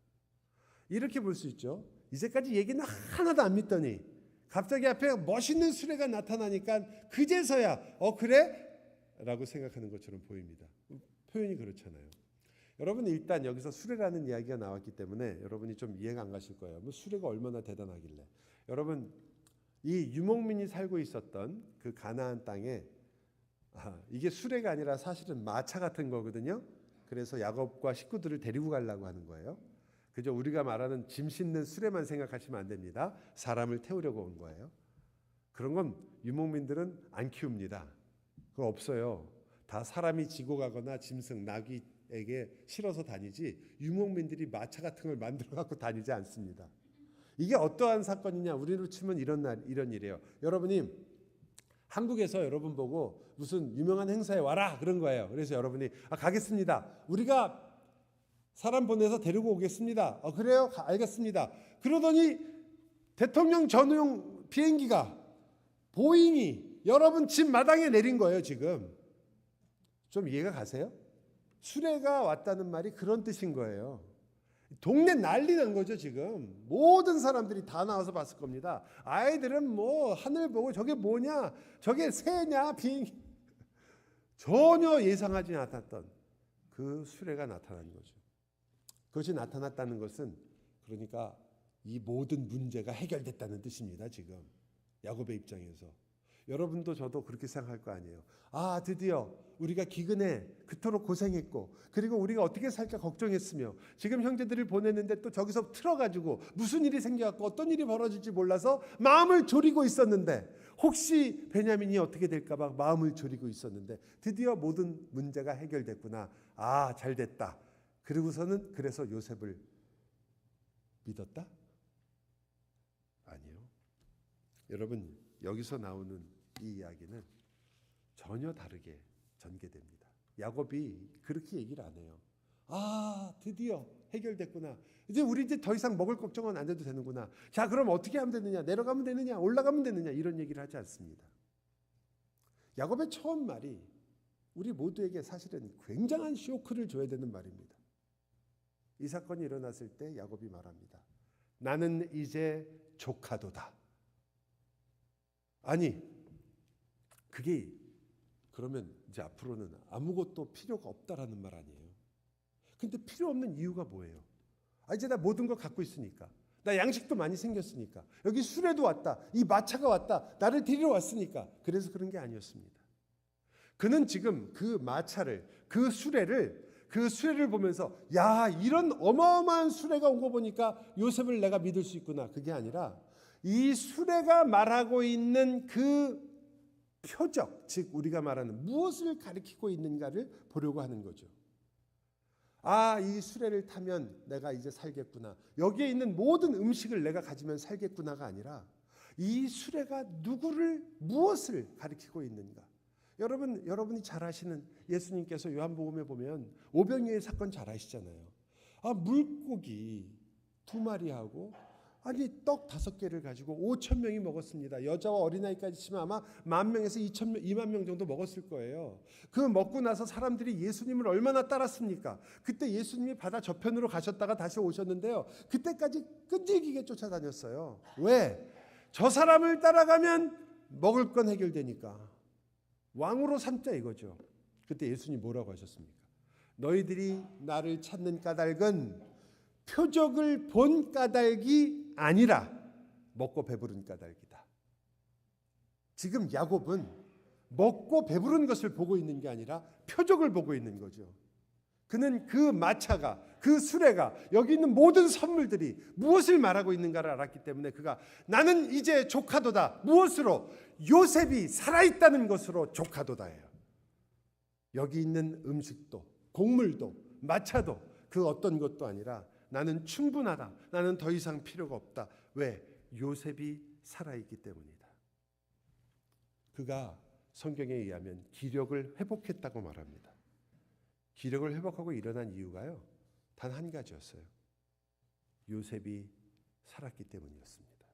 이렇게 볼 수 있죠. 이제까지 얘기는 하나도 안 믿더니 갑자기 앞에 멋있는 수레가 나타나니까 그제서야 그래? 라고 생각하는 것처럼 보입니다. 표현이 그렇잖아요. 여러분, 일단 여기서 수레라는 이야기가 나왔기 때문에 여러분이 좀 이해가 안 가실 거예요. 뭐 수레가 얼마나 대단하길래. 여러분, 이 유목민이 살고 있었던 그 가나안 땅에 이게 수레가 아니라 사실은 마차 같은 거거든요. 그래서 야곱과 식구들을 데리고 가려고 하는 거예요. 그저 우리가 말하는 짐 싣는 수레만 생각하시면 안 됩니다. 사람을 태우려고 온 거예요. 그런 건 유목민들은 안 키웁니다. 그거 없어요. 다 사람이 지고 가거나 짐승, 나귀에게 실어서 다니지 유목민들이 마차 같은 걸 만들어 갖고 다니지 않습니다. 이게 어떠한 사건이냐? 우리로 치면 이런 일이에요. 여러분이 한국에서 여러분 보고 무슨 유명한 행사에 와라 그런 거예요. 그래서 여러분이 가겠습니다. 우리가 사람 보내서 데리고 오겠습니다. 그래요? 알겠습니다. 그러더니 대통령 전용 비행기가 보잉이 여러분 집 마당에 내린 거예요. 지금 좀 이해가 가세요? 수레가 왔다는 말이 그런 뜻인 거예요. 동네 난리 난 거죠. 지금 모든 사람들이 다 나와서 봤을 겁니다. 아이들은 뭐 하늘 보고 저게 뭐냐, 저게 새냐, 비행기, 전혀 예상하지 않았던 그 수레가 나타난 거죠. 그것이 나타났다는 것은 그러니까 이 모든 문제가 해결됐다는 뜻입니다. 지금 야곱의 입장에서. 여러분도 저도 그렇게 생각할 거 아니에요. 드디어 우리가 기근에 그토록 고생했고, 그리고 우리가 어떻게 살까 걱정했으며, 지금 형제들을 보냈는데 또 저기서 틀어가지고 무슨 일이 생겨갖고 어떤 일이 벌어질지 몰라서 마음을 졸이고 있었는데, 혹시 베냐민이 어떻게 될까 봐 마음을 졸이고 있었는데 드디어 모든 문제가 해결됐구나. 잘 됐다. 그리고서는 그래서 요셉을 믿었다? 아니요. 여러분, 여기서 나오는 이 이야기는 전혀 다르게 전개됩니다. 야곱이 그렇게 얘기를 안 해요. 드디어 해결됐구나. 우리 이제 더 이상 먹을 걱정은 안 해도 되는구나. 자, 그럼 어떻게 하면 되느냐? 내려가면 되느냐? 올라가면 되느냐? 이런 얘기를 하지 않습니다. 야곱의 처음 말이 우리 모두에게 사실은 굉장한 쇼크를 줘야 되는 말입니다. 이 사건이 일어났을 때 야곱이 말합니다. 나는 이제 조카도다. 아니, 그게 그러면 이제 앞으로는 아무것도 필요가 없다라는 말 아니에요. 근데 필요 없는 이유가 뭐예요? 이제 나 모든 걸 갖고 있으니까, 나 양식도 많이 생겼으니까, 여기 수레도 왔다, 이 마차가 왔다, 나를 데리러 왔으니까. 그래서 그런 게 아니었습니다. 그는 지금 그 마차를, 그 수레를 보면서 이런 어마어마한 수레가 온 거 보니까 요셉을 내가 믿을 수 있구나. 그게 아니라 이 수레가 말하고 있는 그 표적, 즉 우리가 말하는 무엇을 가리키고 있는가를 보려고 하는 거죠. 이 수레를 타면 내가 이제 살겠구나. 여기에 있는 모든 음식을 내가 가지면 살겠구나가 아니라 이 수레가 무엇을 가리키고 있는가. 여러분이 잘 아시는 예수님께서 요한복음에 보면 오병이의 사건 잘 아시잖아요. 물고기 2마리하고 떡 5개를 가지고 5,000명이 먹었습니다. 여자와 어린아이까지 치면 아마 10,000명에서 2만 명 정도 먹었을 거예요. 그 먹고 나서 사람들이 예수님을 얼마나 따랐습니까? 그때 예수님이 바다 저편으로 가셨다가 다시 오셨는데요. 그때까지 끈질기게 쫓아다녔어요. 왜? 저 사람을 따라가면 먹을 건 해결되니까. 왕으로 삼자 이거죠. 그때 예수님 뭐라고 하셨습니까? 너희들이 나를 찾는 까닭은 표적을 본 까닭이 아니라 먹고 배부른 까닭이다. 지금 야곱은 먹고 배부른 것을 보고 있는 게 아니라 표적을 보고 있는 거죠. 그는 그 마차가, 그 수레가, 여기 있는 모든 선물들이 무엇을 말하고 있는가를 알았기 때문에 그가 나는 이제 조카도다. 무엇으로? 요셉이 살아있다는 것으로 조카도다예요. 여기 있는 음식도, 곡물도, 마차도 그 어떤 것도 아니라 나는 충분하다. 나는 더 이상 필요가 없다. 왜? 요셉이 살아있기 때문이다. 그가 성경에 의하면 기력을 회복했다고 말합니다. 기력을 회복하고 일어난 이유가요, 단 한 가지였어요. 요셉이 살았기 때문이었습니다.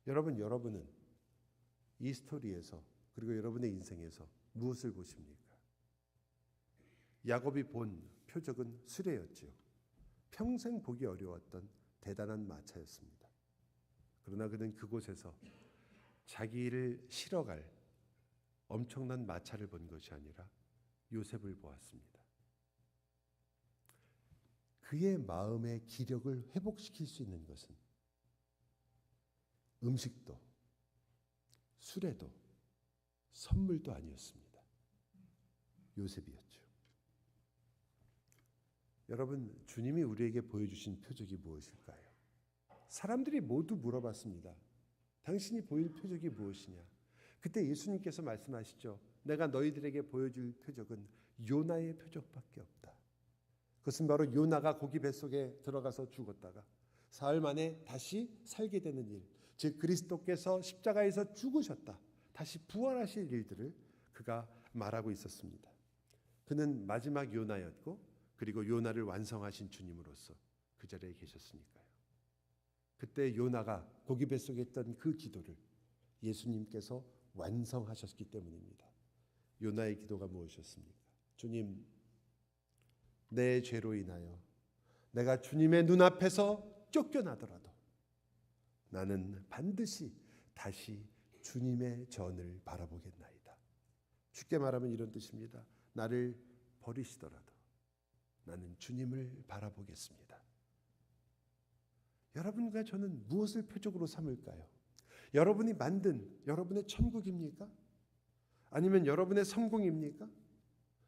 여러분은 이 스토리에서, 그리고 여러분의 인생에서 무엇을 보십니까? 야곱이 본 표적은 수레였지요. 평생 보기 어려웠던 대단한 마차였습니다. 그러나 그는 그곳에서 자기를 실어갈 엄청난 마차를 본 것이 아니라 요셉을 보았습니다. 그의 마음의 기력을 회복시킬 수 있는 것은 음식도, 수레도, 선물도 아니었습니다. 요셉이었죠. 여러분, 주님이 우리에게 보여주신 표적이 무엇일까요? 사람들이 모두 물어봤습니다. 당신이 보일 표적이 무엇이냐? 그때 예수님께서 말씀하시죠. 내가 너희들에게 보여줄 표적은 요나의 표적밖에 없다. 그것은 바로 요나가 고기 뱃속에 들어가서 죽었다가 사흘 만에 다시 살게 되는 일, 즉 그리스도께서 십자가에서 죽으셨다, 다시 부활하실 일들을 그가 말하고 있었습니다. 그는 마지막 요나였고, 그리고 요나를 완성하신 주님으로서 그 자리에 계셨으니까요. 그때 요나가 고기 뱃속에 있던 그 기도를 예수님께서 완성하셨기 때문입니다. 요나의 기도가 무엇이었습니까? 주님, 내 죄로 인하여 내가 주님의 눈앞에서 쫓겨나더라도 나는 반드시 다시 주님의 전을 바라보겠나이다. 쉽게 말하면 이런 뜻입니다. 나를 버리시더라도 나는 주님을 바라보겠습니다. 여러분과 저는 무엇을 표적으로 삼을까요? 여러분이 만든 여러분의 천국입니까? 아니면 여러분의 성공입니까?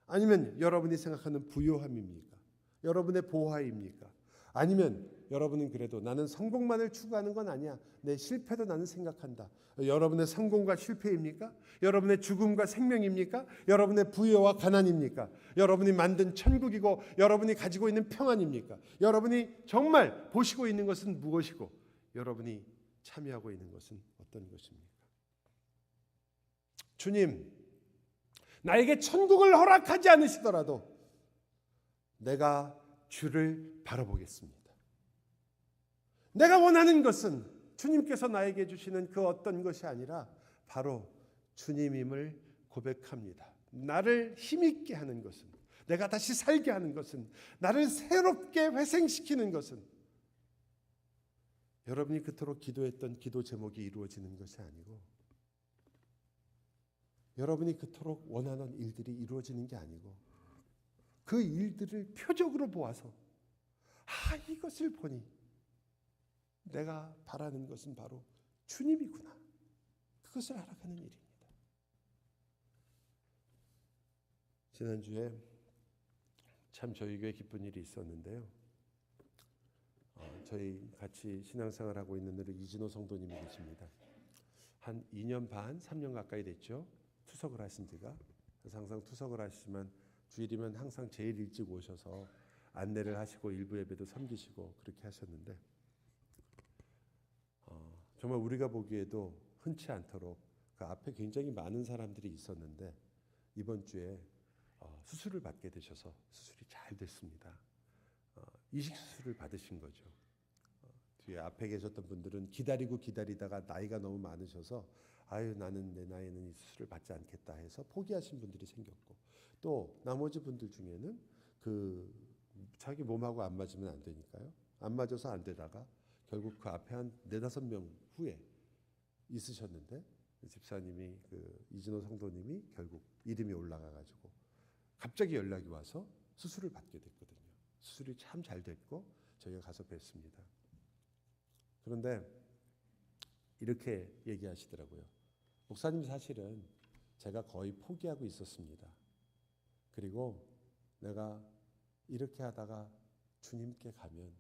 아니면 여러분이 생각하는 부요함입니까? 여러분의 보화입니까? 아니면 여러분은 그래도 나는 성공만을 추구하는 건 아니야, 내 실패도 나는 생각한다. 여러분의 성공과 실패입니까? 여러분의 죽음과 생명입니까? 여러분의 부요와 가난입니까? 여러분이 만든 천국이고 여러분이 가지고 있는 평안입니까? 여러분이 정말 보시고 있는 것은 무엇이고 여러분이 참여하고 있는 것은 어떤 것입니까? 주님, 나에게 천국을 허락하지 않으시더라도 내가 주를 바라보겠습니다. 내가 원하는 것은 주님께서 나에게 주시는 그 어떤 것이 아니라 바로 주님임을 고백합니다. 나를 힘있게 하는 것은, 내가 다시 살게 하는 것은, 나를 새롭게 회생시키는 것은 여러분이 그토록 기도했던 기도 제목이 이루어지는 것이 아니고, 여러분이 그토록 원하는 일들이 이루어지는 게 아니고, 그 일들을 표적으로 보아서 이것을 보니 내가 바라는 것은 바로 주님이구나, 그것을 알아가는 일입니다. 지난주에 참 저희 교회 기쁜 일이 있었는데요. 저희 같이 신앙생활하고 있는 우리 이진호 성도님이 계십니다. 한 2년 반, 3년 가까이 됐죠. 투석을 하신 지가. 그래서 항상 투석을 하시지만 주일이면 항상 제일 일찍 오셔서 안내를 하시고 일부 예배도 섬기시고 그렇게 하셨는데, 정말 우리가 보기에도 흔치 않도록 그 앞에 굉장히 많은 사람들이 있었는데 이번 주에 수술을 받게 되셔서 수술이 잘 됐습니다. 이식 수술을 받으신 거죠. 뒤에 앞에 계셨던 분들은 기다리다가 나이가 너무 많으셔서 나는 내 나이에는 이 수술을 받지 않겠다 해서 포기하신 분들이 생겼고, 또 나머지 분들 중에는 자기 몸하고 안 맞으면 안 되니까요. 안 맞아서 안 되다가 결국 그 앞에 한 4-5명 후에 있으셨는데 집사님이 이진호 성도님이 결국 이름이 올라가가지고 갑자기 연락이 와서 수술을 받게 됐거든요. 수술이 참 잘 됐고 저희가 가서 뵀습니다. 그런데 이렇게 얘기하시더라고요. 목사님 사실은 제가 거의 포기하고 있었습니다. 그리고 내가 이렇게 하다가 주님께 가면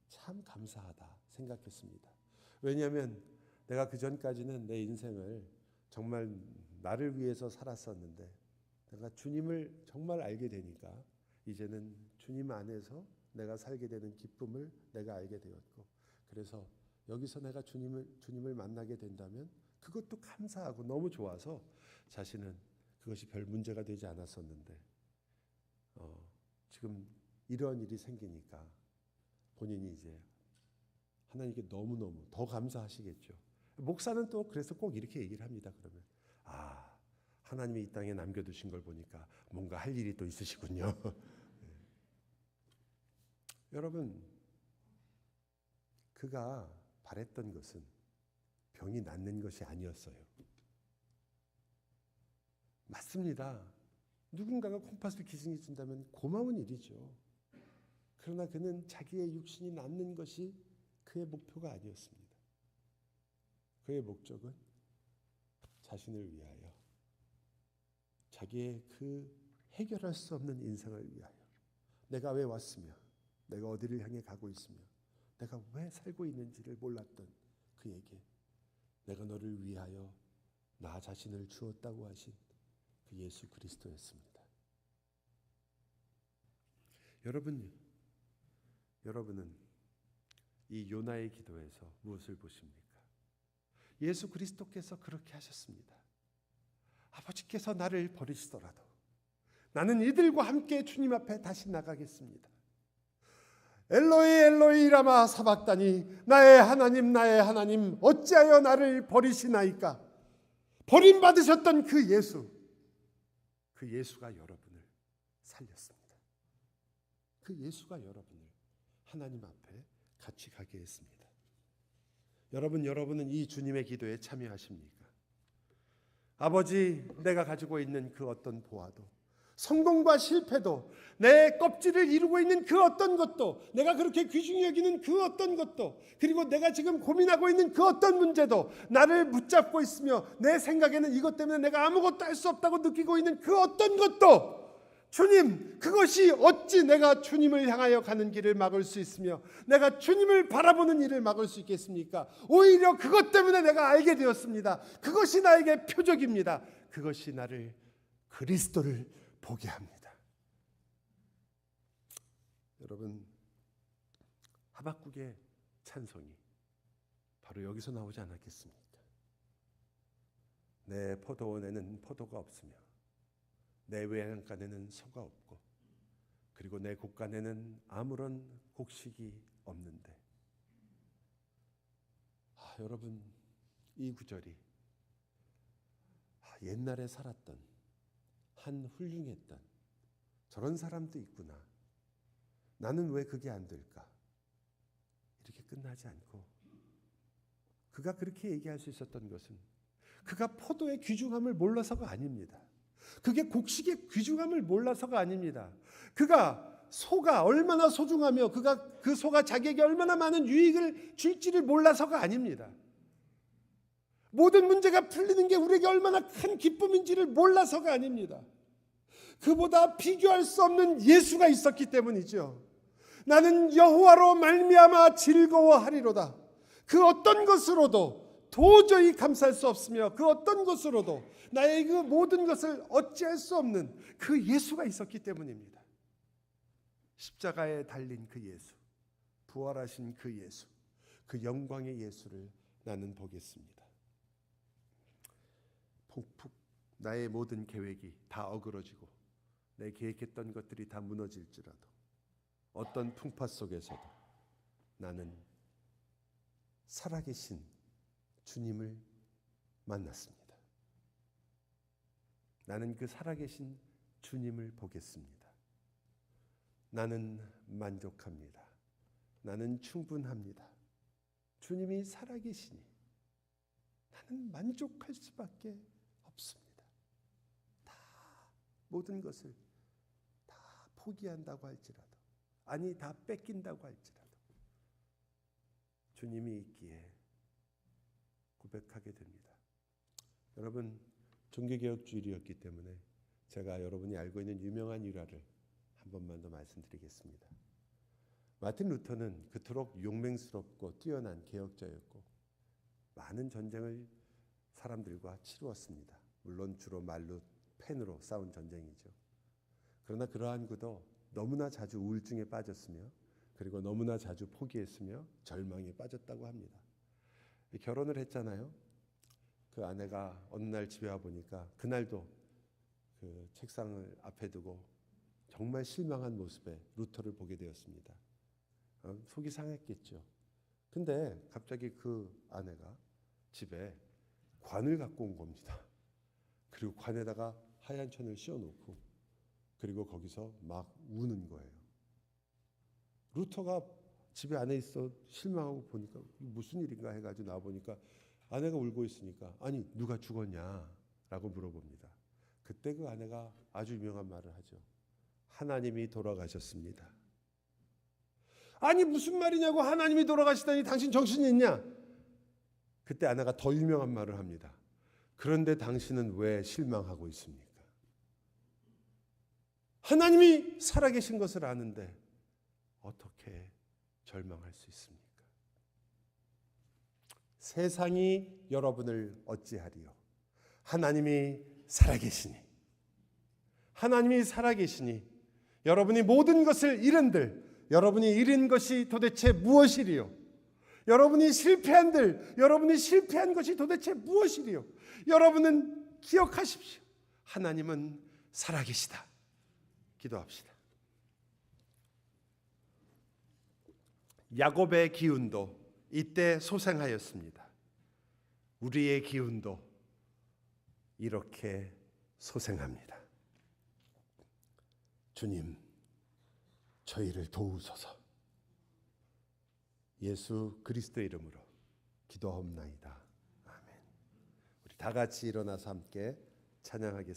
참 감사하다 생각했습니다. 왜냐하면 내가 그 전까지는 내 인생을 정말 나를 위해서 살았었는데 내가 주님을 정말 알게 되니까 이제는 주님 안에서 내가 살게 되는 기쁨을 내가 알게 되었고, 그래서 여기서 내가 주님을 만나게 된다면 그것도 감사하고 너무 좋아서 자신은 그것이 별 문제가 되지 않았었는데 지금 이런 일이 생기니까 본인이 이제 하나님께 너무너무 더 감사하시겠죠. 목사는 또 그래서 꼭 이렇게 얘기를 합니다. 그러면 하나님이 이 땅에 남겨두신 걸 보니까 뭔가 할 일이 또 있으시군요. 여러분, 그가 바랬던 것은 병이 낫는 것이 아니었어요. 맞습니다. 누군가가 콩팥을 기증해 준다면 고마운 일이죠. 그러나 그는 자기의 육신이 낫는 것이 그의 목표가 아니었습니다. 그의 목적은 자신을 위하여, 자기의 그 해결할 수 없는 인생을 위하여, 내가 왜 왔으며 내가 어디를 향해 가고 있으며 내가 왜 살고 있는지를 몰랐던 그에게 내가 너를 위하여 나 자신을 주었다고 하신 그 예수 그리스도였습니다. 여러분은 이 요나의 기도에서 무엇을 보십니까? 예수 그리스도께서 그렇게 하셨습니다. 아버지께서 나를 버리시더라도 나는 이들과 함께 주님 앞에 다시 나가겠습니다. 엘로이 엘로이 라마 사박다니, 나의 하나님 어찌하여 나를 버리시나이까. 버림받으셨던 그 예수가 여러분을 살렸습니다. 그 예수가 여러분을 하나님 앞에 같이 가게 했습니다. 여러분은 이 주님의 기도에 참여하십니까? 아버지, 내가 가지고 있는 그 어떤 보아도, 성공과 실패도, 내 껍질을 이루고 있는 그 어떤 것도, 내가 그렇게 귀중히 여기는 그 어떤 것도, 그리고 내가 지금 고민하고 있는 그 어떤 문제도 나를 붙잡고 있으며 내 생각에는 이것 때문에 내가 아무것도 할 수 없다고 느끼고 있는 그 어떤 것도, 주님, 그것이 어찌 내가 주님을 향하여 가는 길을 막을 수 있으며 내가 주님을 바라보는 일을 막을 수 있겠습니까? 오히려 그것 때문에 내가 알게 되었습니다. 그것이 나에게 표적입니다. 그것이 나를, 그리스도를 보게 합니다. 여러분, 하박국의 찬송이 바로 여기서 나오지 않았겠습니까? 내 포도원에는 포도가 없으며 내 외양간에는 소가 없고, 그리고 내 곡간에는 아무런 곡식이 없는데, 여러분, 이 구절이 옛날에 살았던 한 훌륭했던 저런 사람도 있구나, 나는 왜 그게 안 될까, 이렇게 끝나지 않고, 그가 그렇게 얘기할 수 있었던 것은 그가 포도의 귀중함을 몰라서가 아닙니다. 그게 곡식의 귀중함을 몰라서가 아닙니다. 그가 소가 얼마나 소중하며 그가 그 소가 자기에게 얼마나 많은 유익을 줄지를 몰라서가 아닙니다. 모든 문제가 풀리는 게 우리에게 얼마나 큰 기쁨인지를 몰라서가 아닙니다. 그보다 비교할 수 없는 예수가 있었기 때문이죠. 나는 여호와로 말미암아 즐거워하리로다. 그 어떤 것으로도 도저히 감사할 수 없으며 그 어떤 것으로도 나의 그 모든 것을 어찌할 수 없는 그 예수가 있었기 때문입니다. 십자가에 달린 그 예수, 부활하신 그 예수, 그 영광의 예수를 나는 보겠습니다. 폭풍 나의 모든 계획이 다 어그러지고 내 계획했던 것들이 다 무너질지라도 어떤 풍파 속에서도 나는 살아계신 주님을 만났습니다. 나는 그 살아계신 주님을 보겠습니다. 나는 만족합니다. 나는 충분합니다. 주님이 살아계시니 나는 만족할 수밖에 없습니다. 다 모든 것을 다 포기한다고 할지라도, 아니 다 뺏긴다고 할지라도 주님이 있기에 고백하게 됩니다. 여러분, 종교개혁주의였기 때문에 제가 여러분이 알고 있는 유명한 일화를 한 번만 더 말씀드리겠습니다. 마틴 루터는 그토록 용맹스럽고 뛰어난 개혁자였고 많은 전쟁을 사람들과 치루었습니다. 물론 주로 말로 펜으로 싸운 전쟁이죠. 그러나 그러한 그도 너무나 자주 우울증에 빠졌으며 그리고 너무나 자주 포기했으며 절망에 빠졌다고 합니다. 결혼을 했잖아요. 그 아내가 어느 날 집에 와 보니까 그날도 그 책상을 앞에 두고 정말 실망한 모습에 루터를 보게 되었습니다. 속이 상했겠죠. 근데 갑자기 그 아내가 집에 관을 갖고 온 겁니다. 그리고 관에다가 하얀 천을 씌워놓고 그리고 거기서 막 우는 거예요. 루터가 집에 안에 있어 실망하고 보니까 무슨 일인가 해가지고 나와보니까 아내가 울고 있으니까 아니 누가 죽었냐라고 물어봅니다. 그때 그 아내가 아주 유명한 말을 하죠. 하나님이 돌아가셨습니다. 아니 무슨 말이냐고, 하나님이 돌아가시다니 당신 정신이 있냐? 그때 아내가 더 유명한 말을 합니다. 그런데 당신은 왜 실망하고 있습니까? 하나님이 살아계신 것을 아는데 어떻게 절망할 수 있습니까? 세상이 여러분을 어찌하리요? 하나님이 살아계시니, 하나님이 살아계시니 여러분이 모든 것을 잃은들 여러분이 잃은 것이 도대체 무엇이리요? 여러분이 여러분이 실패한 것이 도대체 무엇이리요? 여러분은 기억하십시오. 하나님은 살아계시다. 기도합시다. 야곱의 기운도 이때 소생하였습니다. 우리의 기운도 이렇게 소생합니다. 주님, 저희를 도우소서. 예수 그리스도의 이름으로 기도하옵나이다. 아멘. 우리 다 같이 일어나서 함께 찬양하겠습니다.